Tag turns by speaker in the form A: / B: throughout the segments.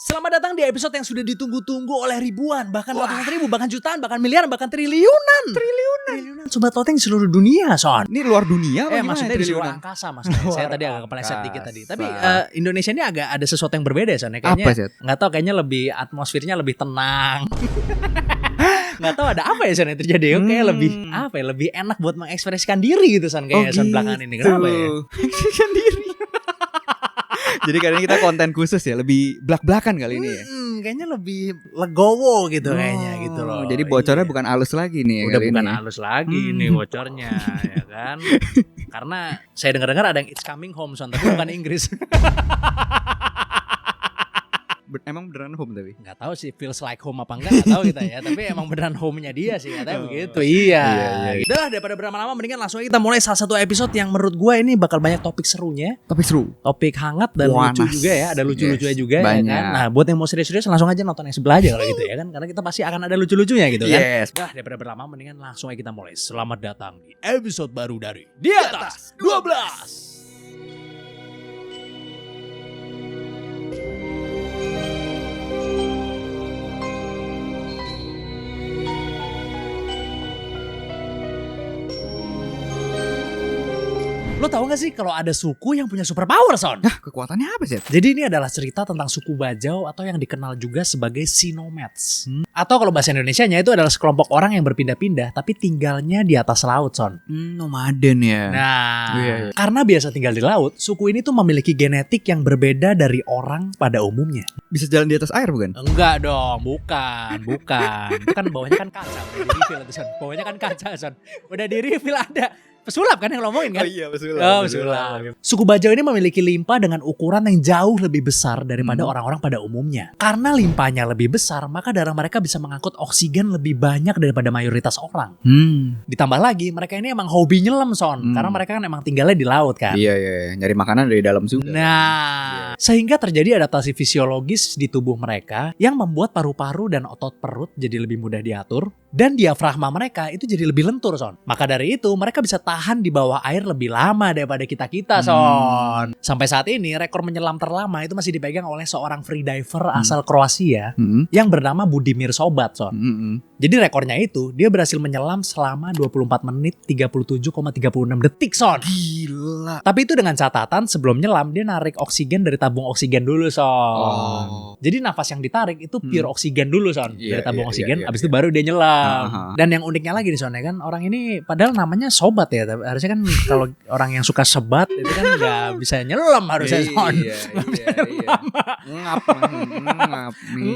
A: Selamat datang di episode yang sudah ditunggu-tunggu oleh ribuan, bahkan ratusan ribu, bahkan jutaan, bahkan miliaran, bahkan triliunan. Sobat Loteng di seluruh dunia, Son.
B: Ini luar dunia apa
A: maksudnya di seluruh
B: triliunan?
A: angkasa, Mas. Saya tadi agak kepleset dikit tadi. Tapi Indonesia ini agak ada sesuatu yang berbeda, Son. Kayaknya
B: Apa, Set?
A: nggak tahu, kayaknya lebih atmosfernya lebih tenang. Nggak tahu ada apa ya, Son, yang terjadi. Kayak lebih apa ya, lebih enak buat mengekspresikan diri gitu, Son. Kayaknya Son belakangan ini. Kenapa ya?
B: Mengekspresikan diri. Jadi kali ini kita konten khusus ya, lebih belak-belakan kali ini ya.
A: Kayaknya lebih legowo gitu kayaknya gitu loh.
B: Jadi bocornya bukan halus lagi nih ya.
A: Udah
B: kali
A: bukan
B: ini.
A: halus lagi nih bocornya ya kan. Karena saya dengar-dengar ada yang It's Coming Home, Son, tapi bukan Inggris.
B: Emang beneran home tapi?
A: Nggak tahu sih feels like home apa enggak, nggak tahu kita ya. Tapi emang beneran home-nya dia sih, katanya begitu. Iya. Udah lah, daripada berlama-lama mendingan langsung aja kita mulai salah satu episode yang menurut gue ini bakal banyak topik serunya.
B: Topik seru.
A: Topik hangat dan lucu juga ya. Ada lucu-lucunya juga ya kan. Nah, buat yang mau serius-serius langsung aja nonton yang sebelah aja kalau gitu ya kan. Karena kita pasti akan ada lucu-lucunya gitu kan.
B: Yes.
A: Nah, daripada berlama mendingan langsung aja kita mulai. Selamat datang di episode baru dari Di Atas 12. Lo tau gak sih kalau ada suku yang punya superpower, Son?
B: Nah, kekuatannya apa sih?
A: Jadi ini adalah cerita tentang suku Bajau atau yang dikenal juga sebagai Sinomads. Atau kalau bahasa Indonesianya itu adalah sekelompok orang yang berpindah-pindah tapi tinggalnya di atas laut, Son.
B: Nomaden ya.
A: Nah, karena biasa tinggal di laut, suku ini tuh memiliki genetik yang berbeda dari orang pada umumnya.
B: Bisa jalan di atas air bukan?
A: Enggak dong, bukan. Itu kan bawahnya kan kaca, udah di refill itu, Son. Bawahnya kan kaca, Son. Udah di refill ada. Pesulap kan yang ngomongin kan?
B: Oh iya, pesulap.
A: Suku Bajau ini memiliki limpa dengan ukuran yang jauh lebih besar daripada orang-orang pada umumnya. Karena limpanya lebih besar, maka darah mereka bisa mengangkut oksigen lebih banyak daripada mayoritas orang. Ditambah lagi, mereka ini emang hobi nyelam, Son. Karena mereka kan emang tinggalnya di laut kan.
B: Iya. Nyari makanan dari dalam juga.
A: Nah, sehingga terjadi adaptasi fisiologis di tubuh mereka yang membuat paru-paru dan otot perut jadi lebih mudah diatur. Dan diafragma mereka itu jadi lebih lentur, Son. Maka dari itu mereka bisa tahan di bawah air lebih lama daripada kita-kita, Son. Sampai saat ini rekor menyelam terlama itu masih dipegang oleh seorang freediver asal Kroasia yang bernama Budimir Sobat, Son. Jadi rekornya itu dia berhasil menyelam selama 24 menit 37,36 detik, Son.
B: Gila.
A: Tapi itu dengan catatan sebelum nyelam dia narik oksigen dari tabung oksigen dulu, Son. Jadi nafas yang ditarik itu pure oksigen dulu, Son. Dari tabung oksigen, abis itu baru dia nyelam. Dan yang uniknya lagi nih, Son, ya kan orang ini padahal namanya Sobat ya, tapi harusnya kan kalau orang yang suka sebat itu kan nggak bisa nyelam harusnya, Son.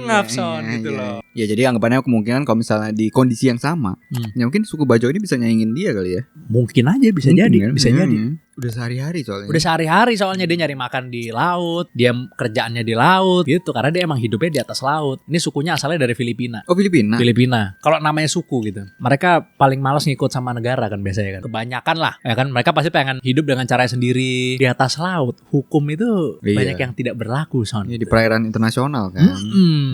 A: Ngap, Son, gitu loh.
B: Ya jadi anggapannya kemungkinan kalau misalnya di kondisi yang sama, ya mungkin suku Bajau ini bisa nyaingin dia kali ya.
A: Mungkin aja bisa jadi, kan? Bisa jadi.
B: Udah sehari-hari soalnya.
A: Udah sehari-hari soalnya dia nyari makan di laut, dia kerjaannya di laut gitu karena dia emang hidupnya di atas laut. Ini sukunya asalnya dari Filipina.
B: Oh, Filipina.
A: Kalau namanya suku gitu, mereka paling malas ngikut sama negara kan biasanya kan. Kebanyakan lah, ya kan mereka pasti pengen hidup dengan cara sendiri di atas laut. Hukum itu banyak yang tidak berlaku, Son.
B: Di perairan internasional kan.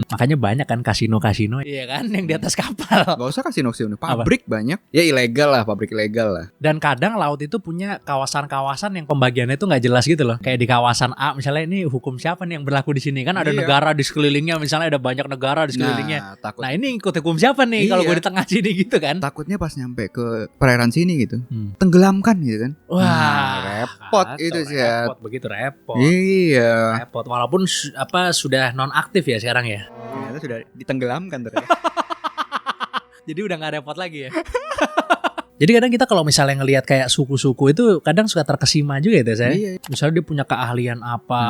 A: Makanya banyak kan kasino-kasino, iya kan, yang di atas kapal.
B: Gak usah kasino, pabrik banyak. Ya ilegal lah, pabrik ilegal lah.
A: Dan kadang laut itu punya kawasan yang pembagiannya itu nggak jelas gitu loh. Kayak di kawasan A misalnya, ini hukum siapa nih yang berlaku di sini, kan ada negara di sekelilingnya, misalnya ada banyak negara di sekelilingnya. Nah ini ikut hukum siapa nih kalau gue di tengah sini gitu kan.
B: Takutnya pas nyampe ke perairan sini gitu tenggelamkan gitu kan.
A: Wah,
B: repot itu sih.
A: Repot, begitu repot.
B: Iya.
A: Repot walaupun sudah nonaktif ya sekarang ya.
B: Ternyata sudah ditenggelamkan ternyata.
A: Jadi udah gak repot lagi ya. Jadi kadang kita kalau misalnya ngelihat kayak suku-suku itu kadang suka terkesima juga ya, saya. Misalnya dia punya keahlian apa,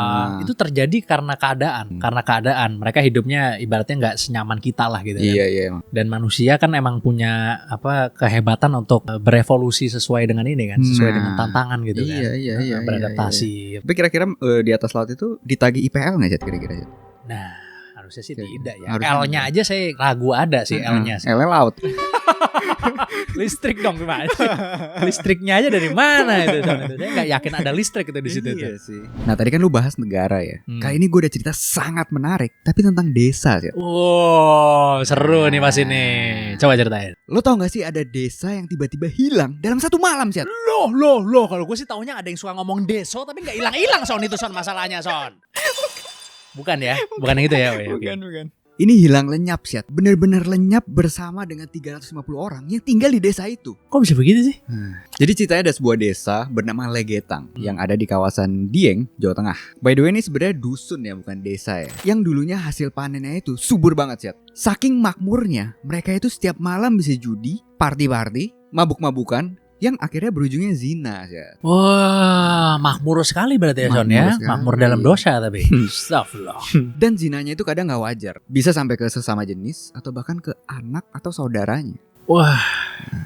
A: itu terjadi karena keadaan. Karena keadaan mereka hidupnya ibaratnya nggak senyaman kita lah gitu.
B: Iya.
A: Dan manusia kan emang punya kehebatan untuk berevolusi sesuai dengan ini kan, sesuai dengan tantangan gitu kan.
B: Iya.
A: Beradaptasi.
B: Tapi kira-kira di atas laut itu ditagih IPL nggak sih kira-kira?
A: Nah, harusnya sih tidak ya. L-nya aja saya ragu ada sih L-nya sih.
B: L-nya laut.
A: Listrik dong gimana? Listriknya aja dari mana itu? Saya nggak yakin ada listrik itu di situ tuh.
B: Sih. Nah tadi kan lu bahas negara ya. Kali ini gue ada cerita sangat menarik, tapi tentang desa sih.
A: Wow, seru nih Mas ini. Coba ceritain.
B: Lo tau gak sih ada desa yang tiba-tiba hilang dalam satu malam sih?
A: Loh. Kalau gue sih taunya ada yang suka ngomong deso tapi nggak hilang-hilang, Son, itu Son masalahnya, Son. Bukan ya? Bukan yang itu ya? Oh, ya, oke.
B: Bukan. Ini hilang lenyap, Syat. Bener-bener lenyap bersama dengan 350 orang yang tinggal di desa itu.
A: Kok bisa begitu sih?
B: Jadi ceritanya ada sebuah desa bernama Legetang yang ada di kawasan Dieng, Jawa Tengah. By the way, ini sebenarnya dusun ya, bukan desa ya. Yang dulunya hasil panennya itu subur banget, Syat. Saking makmurnya, mereka itu setiap malam bisa judi, party-party, mabuk-mabukan, yang akhirnya berujungnya zina, Syat.
A: Wah, makmur sekali berarti ya Son
B: Makmur
A: ya.
B: sekali.
A: Makmur dalam dosa tapi. Astagfirullah.
B: Dan zinanya itu kadang gak wajar. Bisa sampai ke sesama jenis atau bahkan ke anak atau saudaranya.
A: Wah,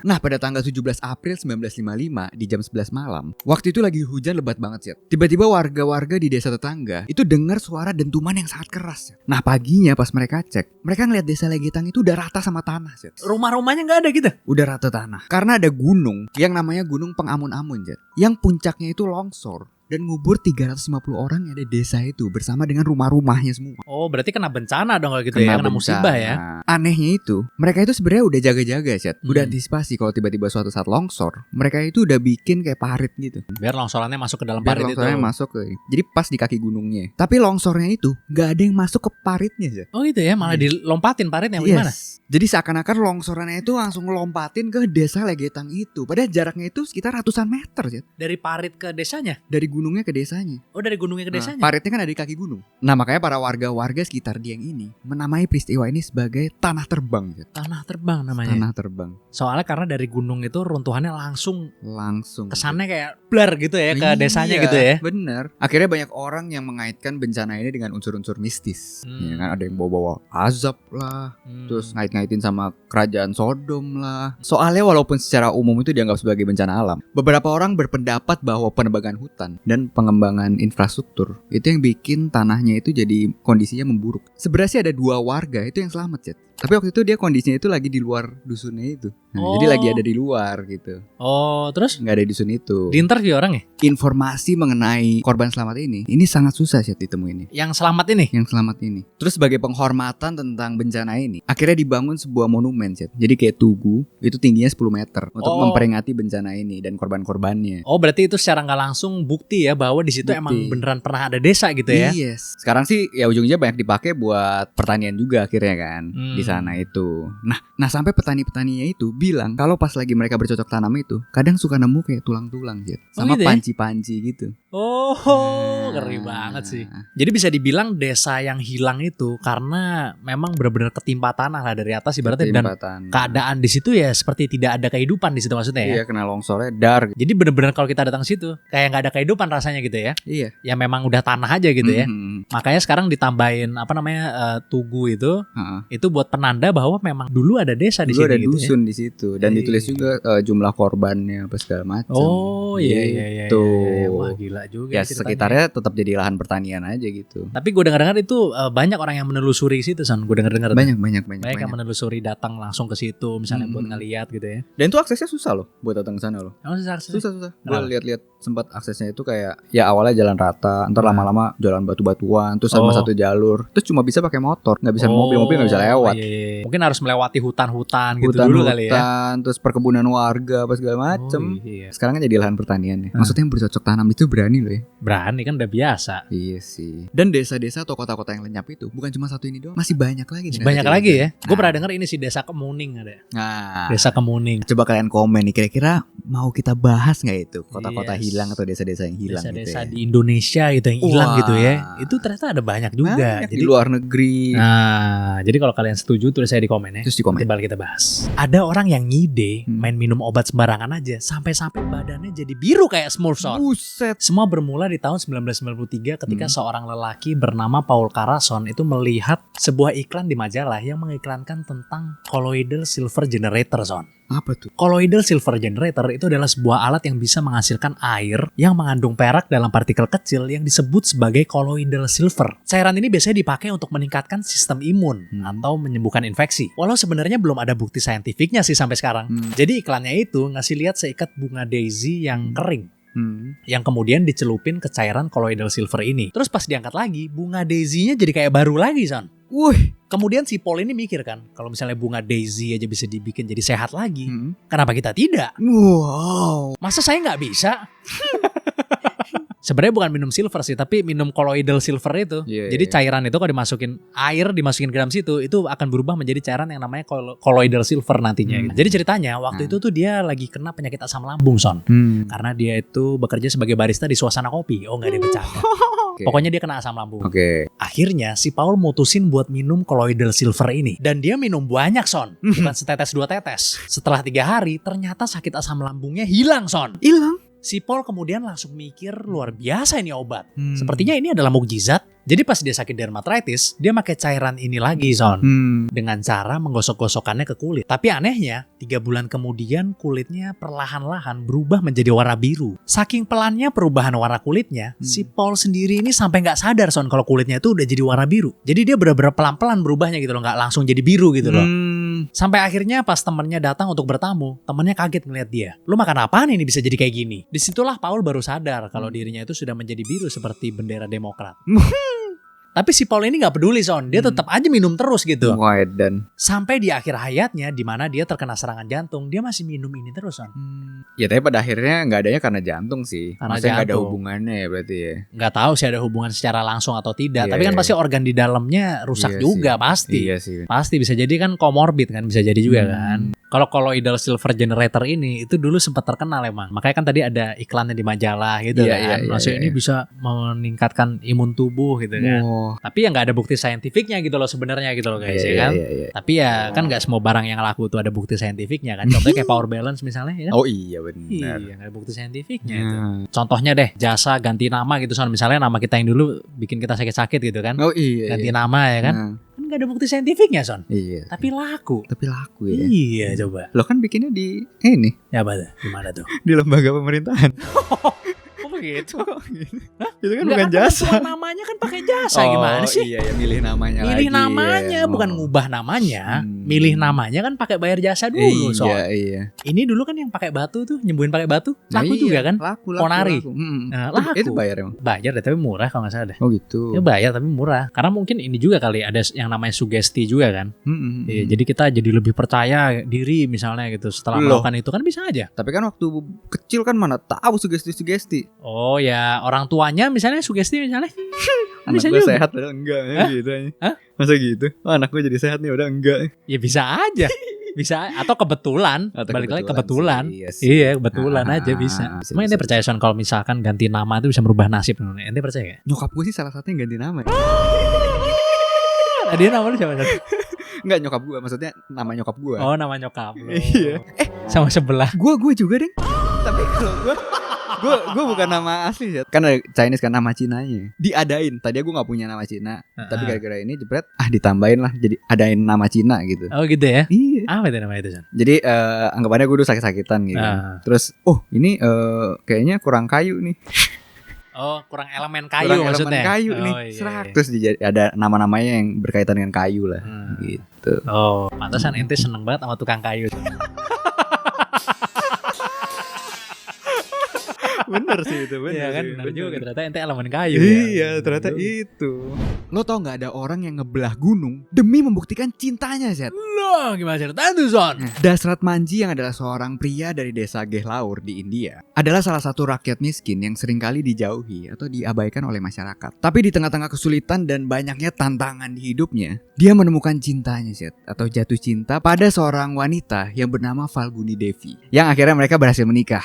B: Nah, pada tanggal 17 April 1955 di jam 11 malam, waktu itu lagi hujan lebat banget, Syat. Tiba-tiba warga-warga di desa tetangga itu dengar suara dentuman yang sangat keras, Syat. Nah, paginya pas mereka cek, mereka ngeliat desa Legetang itu udah rata sama tanah, Syat.
A: rumah-rumahnya nggak ada gitu.
B: Udah rata tanah. Karena ada gunung yang namanya Gunung Pengamun-amun, Syat. Yang puncaknya itu longsor dan ngubur 350 orang yang ada di desa itu bersama dengan rumah-rumahnya semua.
A: Oh, berarti kena bencana dong kalau gitu ya, kena musibah ya.
B: Anehnya itu, mereka itu sebenarnya udah jaga-jaga, Syat. Udah antisipasi kalau tiba-tiba suatu saat longsor, mereka itu udah bikin kayak parit gitu.
A: Biar longsorannya masuk ke dalam
B: Biar
A: parit itu.
B: longsornya masuk ke, jadi pas di kaki gunungnya. Tapi longsornya itu nggak ada yang masuk ke paritnya, Syat.
A: Oh gitu ya, malah dilompatin paritnya gimana?
B: Jadi seakan-akan longsorannya itu langsung ngelompatin ke desa Legetang itu. Padahal jaraknya itu sekitar ratusan meter, Syat.
A: Dari parit ke desanya?
B: Dari gunungnya ke desanya.
A: Oh, dari gunungnya ke desanya?
B: Paritnya kan ada di kaki gunung. Nah, makanya para warga-warga sekitar Dieng ini menamai peristiwa ini sebagai tanah terbang, Syat.
A: Tanah terbang namanya.
B: Tanah terbang.
A: Soalnya karena dari gunung itu runtuhannya langsung
B: Kesannya
A: kesannya kayak blar gitu ya ke desanya gitu ya.
B: Bener. Akhirnya banyak orang yang mengaitkan bencana ini dengan unsur-unsur mistis. Ya kan, ada yang bawa-bawa azab lah, terus ngait-ngaitin sama kerajaan Sodom lah. Soalnya walaupun secara umum itu dianggap sebagai bencana alam, beberapa orang berpendapat bahwa penebangan hutan dan pengembangan infrastruktur itu yang bikin tanahnya itu jadi kondisinya memburuk. Sebenarnya sih ada 2 warga itu yang selamat, Cet. Tapi waktu itu dia kondisinya itu lagi di luar dusunnya itu. Jadi lagi ada di luar gitu.
A: Oh, terus
B: Nggak ada di dusun itu.
A: di interview orang ya?
B: Informasi mengenai korban selamat ini sangat susah sih ditemuin.
A: Yang selamat ini?
B: Yang selamat ini. Terus sebagai penghormatan tentang bencana ini, akhirnya dibangun sebuah monumen, Cet. Jadi kayak tugu, itu tingginya 10 meter untuk memperingati bencana ini dan korban-korbannya.
A: Oh, berarti itu secara nggak langsung bukti ya bahwa di situ emang beneran pernah ada desa gitu ya?
B: Yes. Sekarang sih ya ujungnya banyak dipakai buat pertanian juga akhirnya kan di sana itu. Nah sampai petani-petaninya itu bilang kalau pas lagi mereka bercocok tanam itu kadang suka nemu kayak tulang-tulang, Cet. Sama
A: gitu ya?
B: panci-panci gitu.
A: Oh, ngeri banget sih. Jadi bisa dibilang desa yang hilang itu karena memang benar-benar ketimpa tanah lah dari atas ibaratnya, dan keadaan di situ ya seperti tidak ada kehidupan di situ maksudnya ya.
B: Iya, kena longsornya dar.
A: Jadi benar-benar kalau kita datang situ kayak nggak ada kehidupan rasanya gitu ya.
B: Iya.
A: Ya memang udah tanah aja gitu ya. Makanya sekarang ditambahin tugu itu buat penanda bahwa memang dulu ada desa di
B: dulu
A: sini
B: ada
A: gitu
B: dusun di situ dan ditulis juga jumlah korbannya apa segala macam.
A: Oh iya.
B: Gitu.
A: Wah gila juga.
B: Ya sekitarnya tetap jadi lahan pertanian aja gitu.
A: Tapi gue dengar-dengar itu banyak orang yang menelusuri situ, Son. Gue dengar-dengar
B: banyak
A: yang menelusuri datang langsung ke situ misalnya buat ngeliat gitu ya.
B: Dan itu aksesnya susah loh buat datang ke sana loh. Susah. Gue lihat sempat aksesnya itu kayak ya awalnya jalan rata, ntar lama-lama jalan batu-batuan, terus sama satu jalur, terus cuma bisa pakai motor, nggak bisa mobil nggak bisa lewat.
A: Iya. Mungkin harus melewati hutan-hutan gitu dulu kali ya.
B: Terus perkebunan warga apa segala macem.
A: Iya.
B: Sekarang kan jadi lahan pertanian ya. Maksudnya yang bercocok tanam itu berani loh ya.
A: Berani kan udah biasa.
B: Iya sih. Dan desa-desa atau kota-kota yang lenyap itu bukan cuma satu ini doang, masih banyak lagi.
A: Banyak lagi ya. Gue pernah dengar ini sih Desa Kemuning ada. Desa Kemuning.
B: Coba kalian komen nih kira-kira mau kita bahas nggak itu kota-kota hilang atau desa-desa yang hilang
A: desa-desa
B: gitu ya?
A: di Indonesia gitu yang hilang gitu ya. Itu ternyata ada banyak juga.
B: Jadi di luar negeri.
A: Nah, jadi kalau kalian setuju tulis saya di komen ya.
B: Terus di komen.
A: Nanti kita bahas. Ada orang yang ngide main minum obat sembarangan aja sampai-sampai badannya jadi biru kayak Smurf.
B: Buset.
A: Semua bermula di tahun 1993 ketika seorang lelaki bernama Paul Carason itu melihat sebuah iklan di majalah yang mengiklankan tentang colloidal silver generator, Son.
B: Apa tuh?
A: Colloidal silver generator itu adalah sebuah alat yang bisa menghasilkan air yang mengandung perak dalam partikel kecil yang disebut sebagai colloidal silver. Cairan ini biasanya dipakai untuk meningkatkan sistem imun atau menyembuhkan infeksi. Walau sebenarnya belum ada bukti saintifiknya sih sampai sekarang. Jadi iklannya itu ngasih lihat seikat bunga daisy yang kering. Yang kemudian dicelupin ke cairan colloidal silver ini. Terus pas diangkat lagi, bunga daisy-nya jadi kayak baru lagi, Son.
B: Wih.
A: Kemudian si Paul ini mikir kan, kalau misalnya bunga daisy aja bisa dibikin jadi sehat lagi, kenapa kita tidak?
B: Wow.
A: Masa saya nggak bisa? Sebenarnya bukan minum silver sih, tapi minum colloidal silver itu. Jadi cairan itu kalau dimasukin air, dimasukin ke dalam situ, itu akan berubah menjadi cairan yang namanya colloidal silver nantinya. Jadi ceritanya waktu itu tuh dia lagi kena penyakit asam lambung, Son. Karena dia itu bekerja sebagai barista di suasana kopi. Oh, nggak ada bercanda. Pokoknya dia kena asam lambung. Akhirnya si Paul mutusin buat minum colloidal silver ini. Dan dia minum banyak, Son. Bukan setetes 2 tetes. Setelah 3 hari ternyata sakit asam lambungnya hilang, Son.
B: Hilang.
A: Si Paul kemudian langsung mikir, luar biasa ini obat. Sepertinya ini adalah mukjizat. Jadi pas dia sakit dermatitis, dia pakai cairan ini lagi, Son. Dengan cara menggosok-gosokkannya ke kulit. Tapi anehnya, 3 bulan kemudian kulitnya perlahan-lahan berubah menjadi warna biru. Saking pelannya perubahan warna kulitnya, si Paul sendiri ini sampai nggak sadar, Son, kalau kulitnya itu udah jadi warna biru. Jadi dia benar-benar pelan-pelan berubahnya gitu loh, nggak langsung jadi biru gitu loh. Sampai akhirnya pas temennya datang untuk bertamu, temennya kaget ngeliat dia. Lu makan apaan ini bisa jadi kayak gini? Disitulah Paul baru sadar kalau dirinya itu sudah menjadi biru seperti bendera Demokrat. Tapi si Paul ini gak peduli, Son. Dia tetap aja minum terus gitu. Sampai di akhir hayatnya, di mana dia terkena serangan jantung, dia masih minum ini terus, Son.
B: Ya tapi pada akhirnya gak adanya karena jantung sih.
A: Karena
B: jantung. Gak ada
A: jantung.
B: hubungannya ya berarti ya.
A: Gak tahu sih ada hubungan secara langsung atau tidak. Tapi kan pasti organ di dalamnya rusak juga sih. Pasti.
B: Iya sih.
A: Pasti bisa jadi kan komorbid kan, bisa jadi juga kan. Kalau colloidal silver generator ini itu dulu sempat terkenal emang. Makanya kan tadi ada iklannya di majalah gitu kan. Maksudnya ini bisa meningkatkan imun tubuh gitu kan. Tapi ya nggak ada bukti saintifiknya gitu loh sebenarnya gitu loh guys ya kan. Tapi ya kan nggak semua barang yang laku tuh ada bukti saintifiknya kan. Contohnya kayak power balance misalnya ya kan.
B: Oh iya benar.
A: Iya nggak ada bukti saintifiknya itu. Contohnya deh jasa ganti nama gitu, Son. Misalnya nama kita yang dulu bikin kita sakit-sakit gitu kan.
B: Oh iya.
A: Ganti nama ya kan. Kan nggak ada bukti saintifiknya, Son.
B: Iya.
A: Tapi laku
B: ya.
A: Iya coba.
B: Lo kan bikinnya di ini.
A: Ya apa tuh? Gimana tuh?
B: Di lembaga pemerintahan.
A: Gitu.
B: Hah? Itu kan bukan jasa.
A: Namanya kan pakai jasa gimana sih?
B: Iya ya milih namanya
A: milih
B: lagi.
A: Namanya bukan ngubah namanya. Milih namanya kan pakai bayar jasa dulu, Son.
B: Iya.
A: Ini dulu kan yang pakai batu tuh, nyembuhin pakai batu. Laku juga kan?
B: Laku.
A: Ponari.
B: Nah, laku. Itu bayar emang.
A: Bayar deh tapi murah kalau nggak salah deh.
B: Oh gitu.
A: Ya bayar tapi murah. Karena mungkin ini juga kali ada yang namanya sugesti juga kan. Iya, jadi kita jadi lebih percaya diri misalnya gitu setelah melakukan itu kan bisa aja.
B: Tapi kan waktu kecil kan mana tahu sugesti-sugesti.
A: Oh ya, orang tuanya misalnya sugesti misalnya.
B: Anak gue sehat padahal enggak gitu aja.
A: Hah?
B: Masa gitu? Oh, anak gue jadi sehat nih udah enggak.
A: Ya bisa aja. Bisa atau kebetulan. Balik lagi kebetulan. Iya, kebetulan aja bisa. Cuma ente percaya, Son, kalau misalkan ganti nama itu bisa merubah nasib. Ente percaya gak?
B: Nyokap gue sih salah satu yang ganti nama.
A: Dia nama lu siapa?
B: Enggak, nyokap gue, maksudnya nama nyokap gue.
A: Oh, nama nyokap lu.
B: Iya.
A: Sama sebelah.
B: Gue juga deh. Tapi kalau gue bukan nama asli ya. Kan ada Chinese kan nama Cinanya. Diadain. Tadi gue gak punya nama Cina. Tapi gara-gara ini jebret ditambahin lah. Jadi adain nama Cina gitu.
A: Oh gitu ya?
B: Iya.
A: Apa itu namanya itu, Son?
B: Jadi anggapannya gue dulu sakit-sakitan gitu. Terus ini kayaknya kurang kayu nih.
A: Oh, kurang elemen kayu maksudnya.
B: Kurang elemen kayu nih. Serak. Terus ada nama-namanya yang berkaitan dengan kayu lah. Gitu.
A: Oh, pantesan ente seneng banget sama tukang kayu.
B: Bener sih itu, bener.
A: Iya kan, bener juga ternyata ente elemen kayu.
B: Iya, ternyata itu. Lo tau gak ada orang yang ngebelah gunung demi membuktikan cintanya, Zed?
A: Loh, gimana ceritanya tuh, Son?
B: Dasrat Manji yang adalah seorang pria dari desa Gehlaur di India adalah salah satu rakyat miskin yang seringkali dijauhi atau diabaikan oleh masyarakat. Tapi di tengah-tengah kesulitan dan banyaknya tantangan di hidupnya, dia menemukan cintanya, Zed, atau jatuh cinta pada seorang wanita yang bernama Falguni Devi. Yang akhirnya mereka berhasil menikah.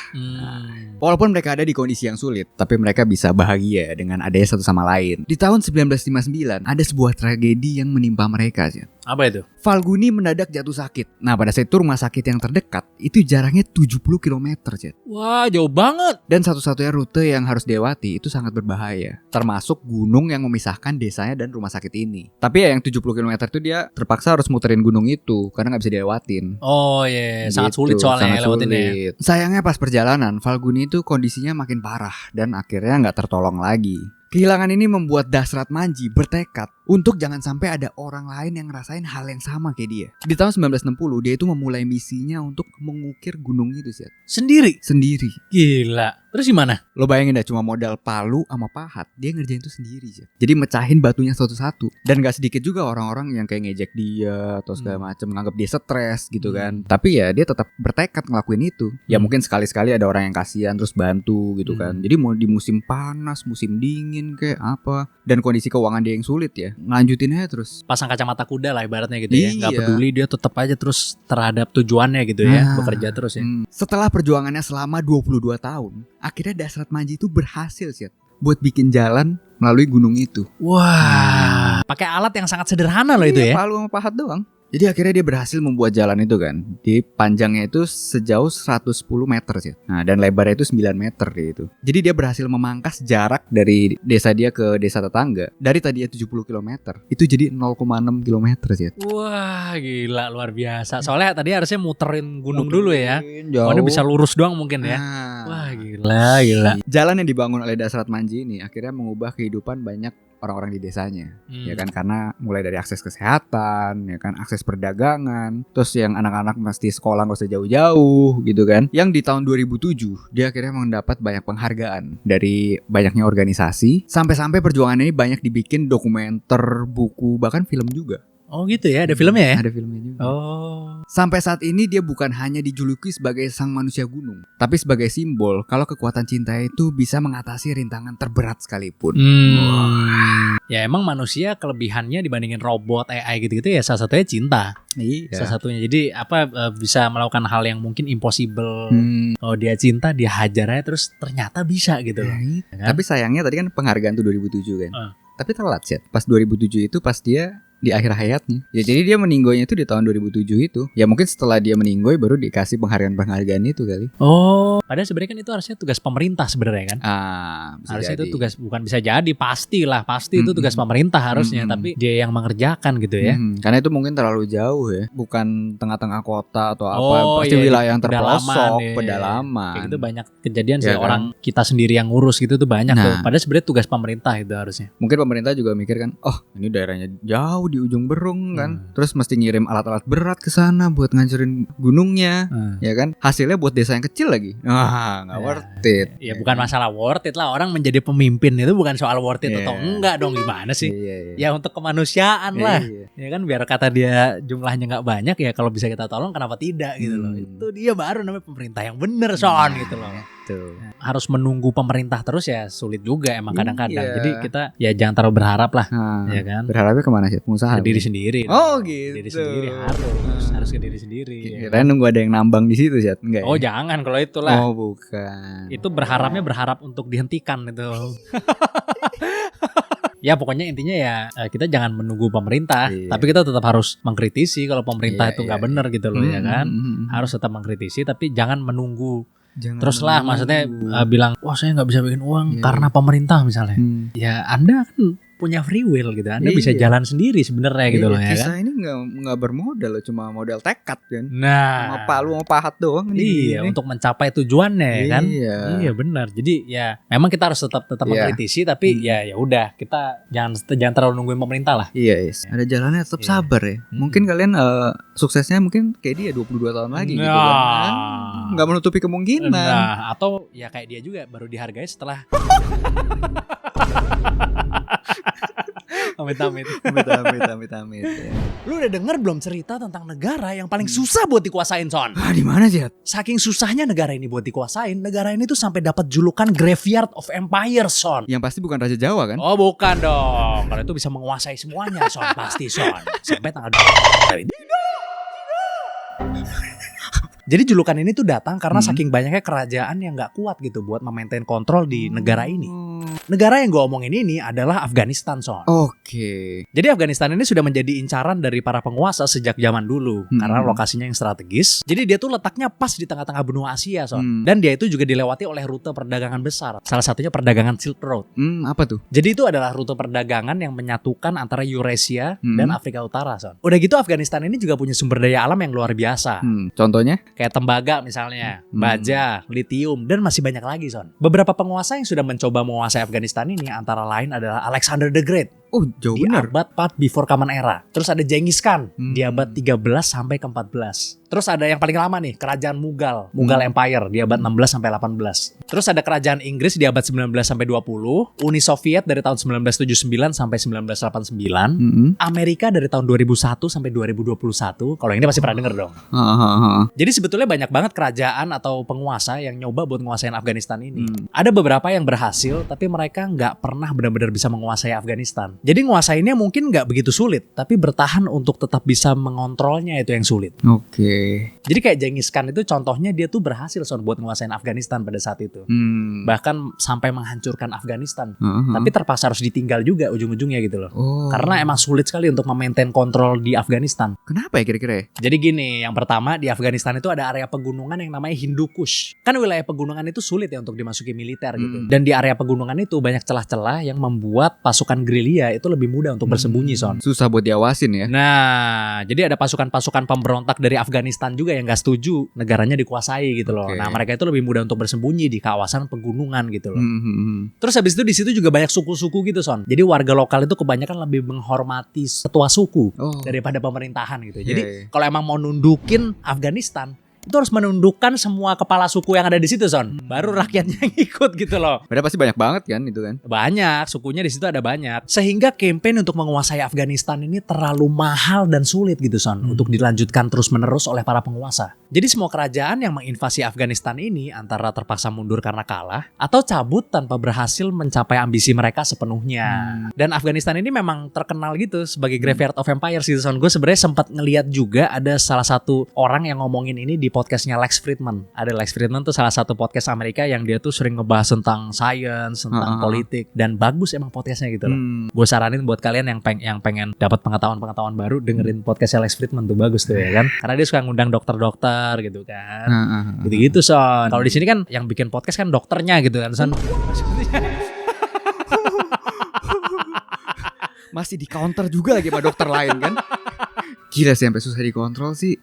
B: Walaupun mereka ada di kondisi yang sulit, tapi mereka bisa bahagia dengan adanya satu sama lain. Di tahun 1959 ada sebuah tragedi yang menimpa mereka, Zed.
A: Apa itu?
B: Falguni mendadak jatuh sakit. Nah, pada saat itu rumah sakit yang terdekat itu jaraknya 70 km, Zed.
A: Wah, jauh banget.
B: Dan satu-satunya rute yang harus dilewati itu sangat berbahaya, termasuk gunung yang memisahkan desanya dan rumah sakit ini. Tapi ya yang 70 km itu dia terpaksa harus muterin gunung itu karena gak bisa dilewatin.
A: Oh iya, sangat sulit soalnya lewatin ya.
B: Sayangnya pas perjalanan Falguni itu kondisinya makin parah dan akhirnya gak tertolong lagi. Kehilangan ini membuat Dasrat Manji bertekad untuk jangan sampai ada orang lain yang ngerasain hal yang sama kayak dia. Di tahun 1960 dia itu memulai misinya untuk mengukir gunung itu sih.
A: Sendiri?
B: Sendiri.
A: Gila. Terus gimana?
B: Lo bayangin dah, cuma modal palu sama pahat, dia ngerjain itu sendiri sih. Jadi mecahin batunya satu-satu. Dan gak sedikit juga orang-orang yang kayak ngejek dia atau segala macam, nganggap dia stres gitu kan. Tapi ya dia tetap bertekad ngelakuin itu. Ya mungkin sekali-sekali ada orang yang kasihan terus bantu gitu kan. Jadi mau di musim panas, musim dingin kayak apa, dan kondisi keuangan dia yang sulit ya, ngelanjutin aja terus.
A: Pasang kacamata kuda lah ibaratnya gitu ya. Gak
B: Iya.
A: peduli, dia tetap aja terus terhadap tujuannya gitu ya. Bekerja terus ya.
B: Setelah perjuangannya selama 22 tahun, akhirnya Dasrat Manji itu berhasil sih buat bikin jalan melalui gunung itu.
A: Wah. Pakai alat yang sangat sederhana loh itu ya.
B: Palu sama pahat doang. Jadi akhirnya dia berhasil membuat jalan itu kan. Di panjangnya itu sejauh 110 meter sih. Nah, dan lebarnya itu 9 meter gitu. Jadi dia berhasil memangkas jarak dari desa dia ke desa tetangga. Dari tadinya 70 km, itu jadi 0,6 km sih.
A: Wah, gila luar biasa. Soalnya tadi harusnya muterin gunung dulu ya.
B: Jauh.
A: Oh, ini bisa lurus doang mungkin ya. Wah, gila.
B: Jalan yang dibangun oleh Dasrat Manji ini akhirnya mengubah kehidupan banyak orang-orang di desanya, ya kan, karena mulai dari akses kesehatan, ya kan, akses perdagangan, terus yang anak-anak mesti sekolah gak usah jauh-jauh gitu kan. Yang di tahun 2007 dia akhirnya mendapat banyak penghargaan dari banyaknya organisasi, sampai-sampai perjuangan ini banyak dibikin dokumenter, buku, bahkan film juga.
A: Oh gitu ya, ada filmnya ya?
B: Ada filmnya juga.
A: Oh.
B: Sampai saat ini dia bukan hanya dijuluki sebagai sang manusia gunung, tapi sebagai simbol kalau kekuatan cinta itu bisa mengatasi rintangan terberat sekalipun.
A: Ya emang manusia kelebihannya dibandingin robot, AI gitu-gitu ya salah satunya cinta.
B: Iya.
A: Salah satunya. Jadi bisa melakukan hal yang mungkin impossible. Kalau dia cinta, dia hajar aja terus ternyata bisa gitu loh.
B: Kan? Tapi sayangnya tadi kan penghargaan tuh 2007 kan. Tapi telat sih. Pas 2007 itu pas dia di akhir hayatnya. Ya jadi dia meninggoynya itu di tahun 2007 itu. Ya mungkin setelah dia meninggoy baru dikasih penghargaan itu kali.
A: Oh, padahal sebenarnya kan itu harusnya tugas pemerintah sebenarnya kan. Harusnya
B: jadi.
A: itu tugas, bukan bisa jadi, pasti itu tugas pemerintah harusnya, tapi dia yang mengerjakan gitu ya.
B: Karena itu mungkin terlalu jauh ya. Bukan tengah-tengah kota atau apa. Pasti wilayah yang terpelosok, pedalaman.
A: Kayak gitu banyak kejadian sih,
B: Ya kan?
A: orang kita sendiri yang ngurus gitu tuh banyak tuh. Padahal sebenarnya tugas pemerintah itu harusnya.
B: Mungkin pemerintah juga mikir kan, oh ini daerahnya jauh di ujung berung kan, terus mesti ngirim alat-alat berat ke sana buat ngancurin gunungnya, ya kan? Hasilnya buat desa yang kecil lagi, nggak worth it.
A: Ya bukan masalah worth it lah, orang menjadi pemimpin itu bukan soal worth it atau enggak dong, gimana sih? Ya untuk kemanusiaan lah, ya kan, biar kata dia jumlahnya nggak banyak ya kalau bisa kita tolong kenapa tidak gitu loh. Itu dia baru namanya pemerintah yang bener Son gitu loh. Harus menunggu pemerintah terus ya sulit juga emang kadang-kadang. Jadi kita ya jangan terlalu berharap lah, ya kan?
B: Berharapnya kemana sih? Pengusaha?
A: Ke diri sendiri.
B: Oh gitu.
A: Diri sendiri harus ke diri sendiri.
B: Kira nunggu ada yang nambang di situ sih, enggak?
A: Oh jangan kalau itulah.
B: Oh bukan.
A: Itu berharap untuk dihentikan itu. Ya pokoknya intinya ya kita jangan menunggu pemerintah, tapi kita tetap harus mengkritisi kalau pemerintah itu nggak benar gitu loh, ya kan? Harus tetap mengkritisi tapi jangan menunggu. Terus lah maksudnya bilang wah saya nggak bisa bikin uang karena pemerintah misalnya. Ya Anda kan punya free will gitu, Anda bisa jalan sendiri sebenarnya gitu loh ya kan.
B: Kisah ini nggak bermodal loh, cuma modal tekad kan.
A: Nah,
B: sama palu sama pahat doang.
A: Iya, untuk mencapai tujuannya ya kan. Iya benar. Jadi ya memang kita harus tetap mengkritisi, tapi ya udah kita jangan terlalu nungguin pemerintah lah.
B: Iya, ada jalannya, tetap sabar ya. Mungkin kalian suksesnya mungkin kayak dia 22 tahun lagi gitu kan. Nggak menutupi kemungkinan.
A: Nah, atau ya kayak dia juga baru dihargai setelah amit-amit.
B: Ya.
A: Lu udah denger belum cerita tentang negara yang paling susah buat dikuasain, Son?
B: Di mana sih?
A: Saking susahnya negara ini buat dikuasain, negara ini tuh sampai dapat julukan Graveyard of Empire, Son.
B: Yang pasti bukan Raja Jawa kan?
A: Oh, bukan dong. Kalau itu bisa menguasai semuanya, Son. Pasti, Son. Sampai tanggal Jadi julukan ini tuh datang karena saking banyaknya kerajaan yang gak kuat gitu buat memaintain kontrol di negara ini. Negara yang gue omongin ini adalah Afghanistan, Son.
B: Oke.
A: Jadi Afghanistan ini sudah menjadi incaran dari para penguasa sejak zaman dulu karena lokasinya yang strategis. Jadi dia tuh letaknya pas di tengah-tengah benua Asia, Son. Dan dia itu juga dilewati oleh rute perdagangan besar. Salah satunya perdagangan Silk Road.
B: Apa tuh?
A: Jadi itu adalah rute perdagangan yang menyatukan antara Eurasia dan Afrika Utara, Son. Udah gitu Afghanistan ini juga punya sumber daya alam yang luar biasa.
B: Contohnya?
A: Kayak tembaga misalnya, baja, litium, dan masih banyak lagi, Son. Beberapa penguasa yang sudah mencoba menguasai Afghanistan ini antara lain adalah Alexander the Great.
B: Oh, jauh
A: di
B: bener.
A: abad 4 before Common Era. Terus ada Genghis Khan di abad 13 sampai ke 14. Terus ada yang paling lama nih, kerajaan Mughal Empire di abad 16 sampai 18. Terus ada kerajaan Inggris di abad 19 sampai 20, Uni Soviet dari tahun 1979 sampai 1989, Amerika dari tahun 2001 sampai 2021. Kalau ini pasti pernah denger dong. Jadi sebetulnya banyak banget kerajaan atau penguasa yang nyoba buat nguasain Afghanistan ini. Ada beberapa yang berhasil, tapi mereka nggak pernah benar-benar bisa menguasai Afghanistan. Jadi nguasainnya mungkin nggak begitu sulit, tapi bertahan untuk tetap bisa mengontrolnya itu yang sulit.
B: Oke.
A: Jadi kayak Genghis Khan itu contohnya dia tuh berhasil buat nguasain Afghanistan pada saat itu. Bahkan sampai menghancurkan Afghanistan. Tapi terpaksa harus ditinggal juga ujung-ujungnya gitu loh. Karena emang sulit sekali untuk memaintain kontrol di Afghanistan.
B: Kenapa ya kira-kira?
A: Jadi gini, yang pertama di Afghanistan itu ada area pegunungan yang namanya Hindu Kush. Kan wilayah pegunungan itu sulit ya untuk dimasuki militer gitu. Dan di area pegunungan itu banyak celah-celah yang membuat pasukan gerilya itu lebih mudah untuk bersembunyi, Son.
B: Susah buat diawasin ya.
A: Nah, jadi ada pasukan-pasukan pemberontak dari Afghanistan juga yang gak setuju negaranya dikuasai gitu loh. Nah, mereka itu lebih mudah untuk bersembunyi di kawasan pegunungan gitu loh. Terus habis itu di situ juga banyak suku-suku gitu, Son. Jadi warga lokal itu kebanyakan lebih menghormati ketua suku daripada pemerintahan gitu. Jadi kalau emang mau nundukin Afghanistan, itu harus menundukkan semua kepala suku yang ada di situ, Son. Baru rakyatnya yang ikut gitu loh.
B: Padahal pasti banyak banget kan itu kan.
A: Banyak, sukunya di situ ada banyak. Sehingga campaign untuk menguasai Afghanistan ini terlalu mahal dan sulit gitu, Son, untuk dilanjutkan terus-menerus oleh para penguasa. Jadi semua kerajaan yang menginvasi Afghanistan ini antara terpaksa mundur karena kalah atau cabut tanpa berhasil mencapai ambisi mereka sepenuhnya. Dan Afghanistan ini memang terkenal gitu sebagai graveyard of empires gitu, Son. Gue sebenarnya sempat ngeliat juga ada salah satu orang yang ngomongin ini di podcastnya Lex Fridman. Ada Lex Fridman tuh salah satu podcast Amerika yang dia tuh sering ngebahas tentang science, tentang politik, dan bagus emang podcastnya gitu loh. Gue saranin buat kalian yang pengen dapat pengetahuan baru, dengerin podcastnya Lex Fridman tuh bagus tuh ya kan. Karena dia suka ngundang dokter-dokter gitu kan. Gitu-gitu, Son. Kalau di sini kan yang bikin podcast kan dokternya gitu kan, Son.
B: Masih di counter juga lagi sama dokter lain kan. Gila sih sampai susah dikontrol sih.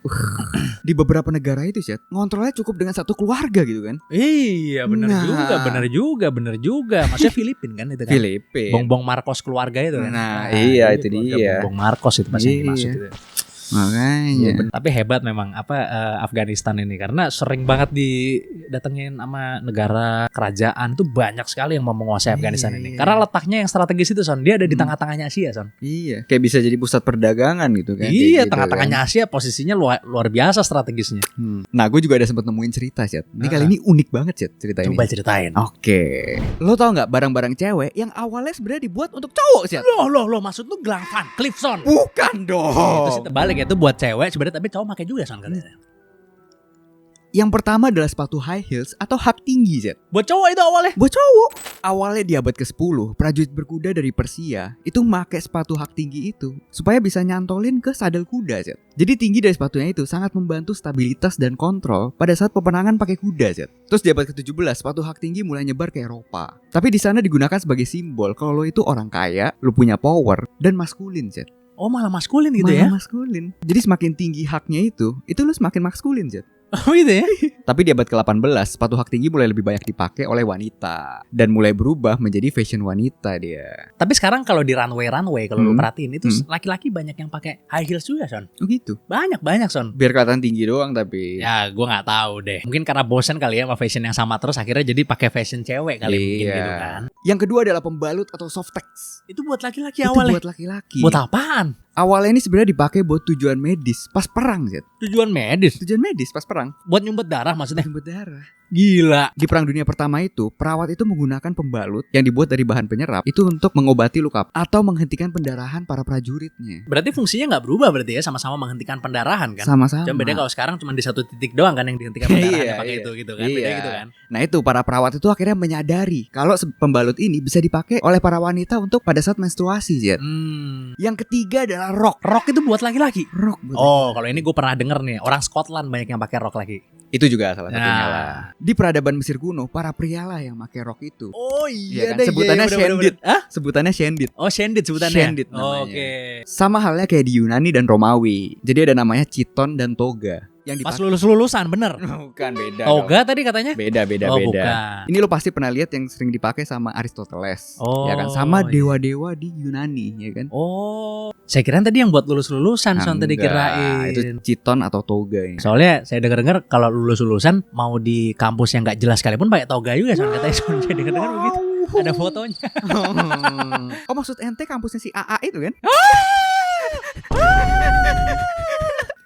B: Di beberapa negara itu sih ngontrolnya cukup dengan satu keluarga gitu kan.
A: Iya benar juga. Maksudnya Filipin kan itu kan.
B: Filipin.
A: Bongbong Marcos keluarga itu kan.
B: Nah iya itu dia.
A: Bongbong Marcos itu pasti yang dimaksud itu.
B: Makanya.
A: Tapi hebat memang Afghanistan ini karena sering banget didatengin sama negara kerajaan tuh banyak sekali yang mau menguasai Afghanistan ini. Karena letaknya yang strategis itu, Son. Dia ada di tengah-tengahnya Asia, Son.
B: Iya, kayak bisa jadi pusat perdagangan gitu kan.
A: Iya,
B: gitu,
A: tengah-tengahnya Asia posisinya luar biasa strategisnya.
B: Nah, gue juga ada sempat nemuin cerita, Chat. Ini kali ini unik banget, Chat, cerita ini.
A: Coba ceritain.
B: Oke. Lo tau nggak barang-barang cewek yang awalnya sebenarnya dibuat untuk cowok, Chat?
A: Loh, maksud lu gelang Van Cleef, Son?
B: Bukan dong.
A: Itu sih terbalik. Itu buat cewek sebenarnya, tapi cowok pakai juga, Son, kalian.
B: Yang pertama adalah sepatu high heels atau hak tinggi, Zed.
A: Buat cowok itu awalnya.
B: Buat cowok. Awalnya di abad ke-10, prajurit berkuda dari Persia itu pakai sepatu hak tinggi itu supaya bisa nyantolin ke sadel kuda, Zed. Jadi tinggi dari sepatunya itu sangat membantu stabilitas dan kontrol pada saat peperangan pakai kuda, Zed. Terus di abad ke-17, sepatu hak tinggi mulai nyebar ke Eropa. Tapi di sana digunakan sebagai simbol kalau lo itu orang kaya, lo punya power dan maskulin, Zed.
A: Oh, malah maskulin gitu
B: malah
A: ya?
B: Maskulin. Jadi semakin tinggi haknya itu lo semakin maskulin, Zed.
A: Oh gitu ya?
B: Tapi di abad ke-18, sepatu hak tinggi mulai lebih banyak dipakai oleh wanita dan mulai berubah menjadi fashion wanita dia.
A: Tapi sekarang kalau di runway kalau lu perhatiin itu laki-laki banyak yang pakai high heels juga, Son.
B: Oh gitu.
A: Banyak, Son.
B: Biar kelihatan tinggi doang tapi.
A: Ya, gua nggak tahu deh. Mungkin karena bosan kali ya sama fashion yang sama terus akhirnya jadi pakai fashion cewek kali mungkin gitu kan.
B: Yang kedua adalah pembalut atau softex.
A: Itu buat laki-laki awalnya.
B: Itu buat laki-laki.
A: Buat apaan?
B: Awalnya ini sebenarnya dipakai buat tujuan medis pas perang, Zed.
A: Tujuan medis?
B: Tujuan medis pas perang.
A: Buat nyumbet darah maksudnya?
B: Nyumbet darah.
A: Gila.
B: Di Perang Dunia Pertama itu, perawat itu menggunakan pembalut yang dibuat dari bahan penyerap itu untuk mengobati luka atau menghentikan pendarahan para prajuritnya.
A: Berarti fungsinya nggak berubah berarti ya, sama-sama menghentikan pendarahan kan?
B: Sama-sama.
A: Cuma beda kalau sekarang cuma di satu titik doang kan yang dihentikan pendarahan pakai itu gitu kan? Beda gitu kan?
B: Nah itu para perawat itu akhirnya menyadari kalau pembalut ini bisa dipakai oleh para wanita untuk pada saat menstruasi, Zed. Yang ketiga adalah rok.
A: Rok itu buat laki-laki.
B: Rok.
A: Kalau ini gue pernah denger nih, orang Scotland banyak yang pakai rok laki.
B: Itu juga salah satunya lah. Di peradaban Mesir kuno, para pria lah yang pakai rok itu.
A: Oh iya,
B: kan? Sebutannya shendit.
A: Sebutannya
B: shendit.
A: Oh, shendit sebutannya.
B: Shendit namanya. Oke. Sama halnya kayak di Yunani dan Romawi. Jadi ada namanya chiton dan toga. yang
A: Pas
B: dipakai.
A: lulus-lulusan bener.
B: Bukan, beda.
A: Toga
B: dong.
A: tadi katanya?
B: Beda.
A: Oh, bukan.
B: Ini lo pasti pernah lihat yang sering dipakai sama Aristoteles, ya kan? Sama
A: iya.
B: dewa-dewa di Yunani, ya kan?
A: Oh, saya kira tadi yang buat lulus-lulusan Son tadi
B: Enggak,
A: kirain.
B: itu chiton atau toga ini.
A: Soalnya saya dengar-dengar kalau lulus-lulusan mau di kampus yang nggak jelas sekalipun pakai toga juga Son katanya Son. Saya dengar-dengar begitu. Ada fotonya.
B: Oh, maksud ente kampusnya si AA itu kan?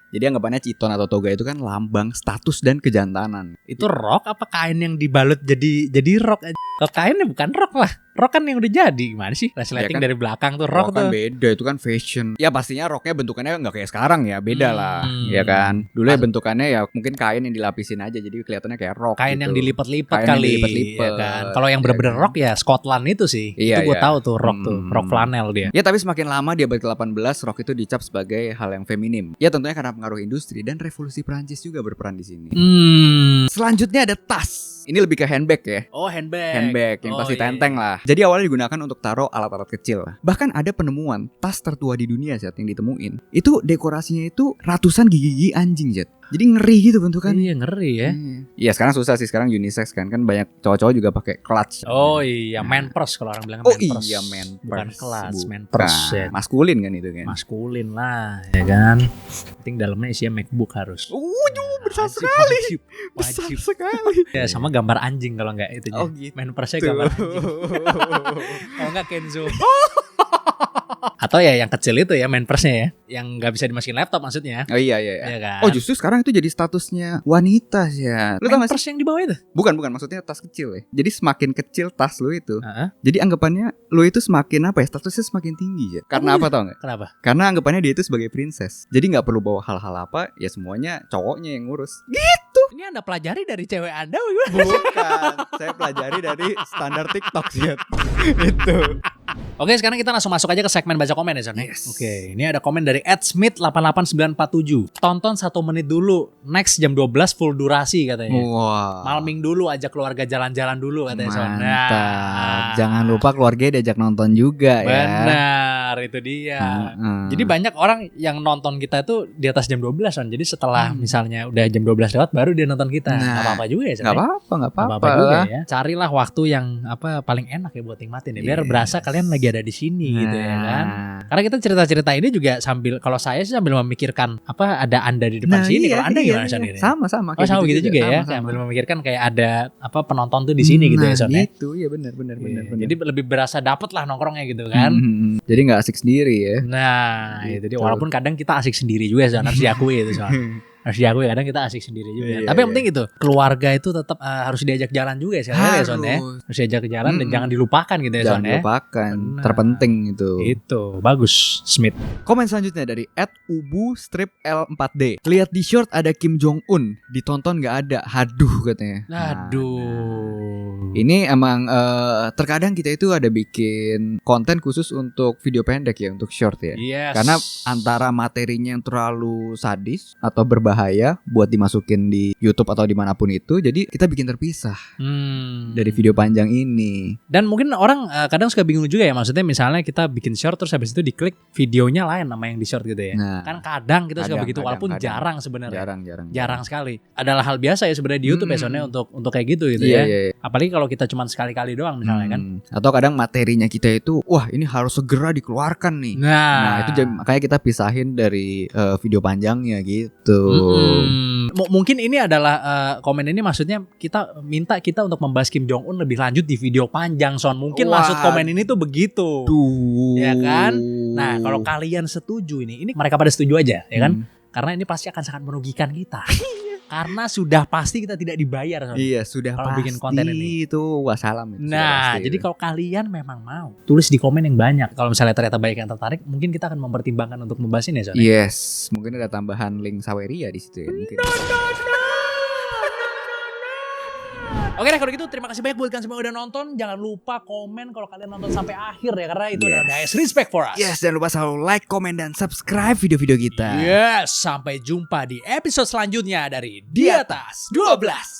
B: Jadi anggapannya chiton atau toga itu kan lambang status dan kejantanan.
A: Itu rok apa kain yang dibalut jadi rok aja? Kalau kainnya bukan rok lah. Rok kan yang udah jadi. Gimana sih? Resleting
B: Ya kan?
A: dari belakang tuh rok
B: Kan
A: tuh.
B: beda, itu kan fashion. Ya pastinya roknya bentukannya nggak kayak sekarang ya, beda lah, ya kan. Dulu ya bentukannya ya mungkin kain yang dilapisin aja, jadi kelihatannya kayak rok.
A: Kain
B: gitu.
A: yang dilipat-lipat
B: Kain yang
A: kali.
B: dilipat-lipat,
A: Ya kan? Kalau yang
B: ya
A: bener-bener
B: kan?
A: rok ya Scotland itu sih.
B: Iya,
A: Itu gue
B: iya.
A: tahu tuh rok tuh. Rok flanel dia.
B: Ya tapi semakin lama di abad ke-18 rok itu dicap sebagai hal yang feminim. Ya tentunya karena pengaruh industri dan revolusi Prancis juga berperan di sini. Selanjutnya ada tas. Ini lebih ke handbag ya.
A: Oh, handbag.
B: Handbag yang
A: Oh,
B: pasti
A: iya.
B: tenteng lah. Jadi awalnya digunakan untuk taruh alat-alat kecil. Bahkan ada penemuan tas tertua di dunia Zat yang ditemuin. Itu dekorasinya itu ratusan gigi anjing Zat. Jadi ngeri gitu bentukannya.
A: Iya, ngeri ya.
B: Iya sekarang susah sih, sekarang unisex kan banyak cowok-cowok juga pakai clutch.
A: Oh iya, man purse kalau orang bilang
B: Oh
A: man purse.
B: iya, man
A: Bukan
B: purse.
A: kelas, man
B: Bukan.
A: purse ya.
B: Maskulin kan itu kan.
A: Maskulin lah, ya kan. Penting dalamnya isinya MacBook harus.
B: Besar
A: Wajib,
B: sekali.
A: wajib,
B: Besar
A: wajib.
B: sekali.
A: Ya sama gambar anjing kalau enggak itunya.
B: Oh gitu.
A: Man purse-nya gambar anjing. Kalau enggak Kenzo. Atau ya yang kecil itu ya man purse-nya ya, yang nggak bisa dimasukin laptop maksudnya.
B: Oh iya.
A: Iya kan?
B: Oh justru sekarang itu jadi statusnya wanita ya. Lu tau
A: man
B: gak sih?
A: purse yang di bawah itu.
B: Bukan maksudnya tas kecil ya. Jadi semakin kecil tas lu itu,
A: Heeh.
B: jadi anggapannya lu itu semakin apa ya? Statusnya semakin tinggi ya. Karena apa tau gak?
A: Kenapa?
B: Karena anggapannya dia itu sebagai princess. Jadi nggak perlu bawa hal-hal apa, ya semuanya cowoknya yang ngurus.
A: Ini Anda pelajari dari cewek Anda gimana?
B: Bukan, saya pelajari dari standar TikTok sih. Itu.
A: Oke, sekarang kita langsung masuk aja ke segmen baca komen ya Son.
B: Yes.
A: Oke, ini ada komen dari @smith88947. Tonton 1 menit dulu, next jam 12 full durasi katanya.
B: Wah.
A: Malming dulu, ajak keluarga jalan-jalan dulu katanya Son.
B: Mantap.
A: Nah.
B: Jangan lupa keluarga diajak nonton juga ya.
A: Benar, itu dia. Jadi banyak orang yang nonton kita tuh di atas jam 12 Son. Jadi setelah misalnya udah jam 12 lewat baru dia nonton kita.
B: Nah,
A: Gak apa-apa juga ya Son.
B: nggak
A: ya?
B: apa-apa, nggak
A: Gak
B: apa-apa.
A: apa-apa juga ya. Carilah waktu yang paling enak ya buat nikmatin ya. Biar
B: Yes.
A: berasa kalian lagi ada di sini gitu ya kan.
B: Nah.
A: Karena kita cerita-cerita ini juga sambil, kalau saya sih sambil memikirkan ada Anda di depan sini. Kalau Anda gimana Son? Ini?
B: Sama.
A: Oh sama gitu juga ya.
B: Sama.
A: Sambil memikirkan kayak ada penonton tuh di sini gitu ya Son. Ya?
B: Gitu, ya benar.
A: Iya. Jadi lebih berasa dapet lah nongkrongnya gitu kan.
B: Jadi nggak asik sendiri ya.
A: Nah, itu dia.
B: Gitu.
A: Walaupun kadang kita asik sendiri juga Son, harus diakui itu Son. Harus diakui kadang kita asik sendiri juga.
B: Iya,
A: Tapi yang
B: iya.
A: penting itu keluarga itu tetap harus diajak jalan juga ya sekali ya Son ya.
B: Harus.
A: Harus diajak ke jalan dan jangan dilupakan gitu ya
B: Jangan
A: Son ya.
B: dilupakan,
A: Benar.
B: terpenting itu.
A: Itu bagus Smith.
B: Komen selanjutnya dari @ubu_l4d. Lihat di short ada Kim Jong Un, ditonton nggak ada. Haduh katanya.
A: Aduh.
B: Ini emang terkadang kita itu ada bikin konten khusus untuk video pendek ya, untuk short ya.
A: Yes.
B: Karena antara materinya yang terlalu sadis atau berbahaya buat dimasukin di YouTube atau dimanapun itu, jadi kita bikin terpisah dari video panjang ini.
A: Dan mungkin orang kadang suka bingung juga ya, maksudnya misalnya kita bikin short terus habis itu diklik videonya lain sama yang di short gitu ya.
B: Nah,
A: Kan kadang kita suka
B: kadang,
A: begitu
B: kadang,
A: walaupun
B: kadang.
A: jarang sebenarnya.
B: jarang.
A: Sekali. Adalah hal biasa ya sebenarnya di YouTube ya Son, ya, untuk kayak gitu
B: Iya,
A: ya.
B: iya.
A: Apalagi kalau kita cuma sekali-kali doang misalnya kan.
B: Atau kadang materinya kita itu, wah ini harus segera dikeluarkan nih. Nah, itu makanya kita pisahin dari video panjangnya gitu.
A: Mungkin ini adalah komen ini maksudnya kita minta kita untuk membahas Kim Jong Un lebih lanjut di video panjang Son. Mungkin maksud komen ini tuh begitu. Ya kan? Nah, kalau kalian setuju ini mereka pada setuju aja, ya kan? Karena ini pasti akan sangat merugikan kita. Karena sudah pasti kita tidak dibayar Son.
B: Iya, sudah
A: Kalau
B: pasti
A: bikin konten ini.
B: itu wassalam itu. sudah
A: Nah,
B: pasti
A: jadi
B: itu.
A: kalau kalian memang mau, tulis di komen yang banyak. Kalau misalnya ternyata banyak yang tertarik, mungkin kita akan mempertimbangkan untuk membahas ini ya Son.
B: Yes, mungkin ada tambahan link Saweria di situ ya mungkin.
A: Oke deh kalau gitu terima kasih banyak buat kalian semua yang udah nonton. Jangan lupa komen kalau kalian nonton sampai akhir ya, karena itu adalah the highest respect for us.
B: Yes, jangan lupa selalu like, komen, dan subscribe video-video kita.
A: Yes, sampai jumpa di episode selanjutnya dari Di Atas 12.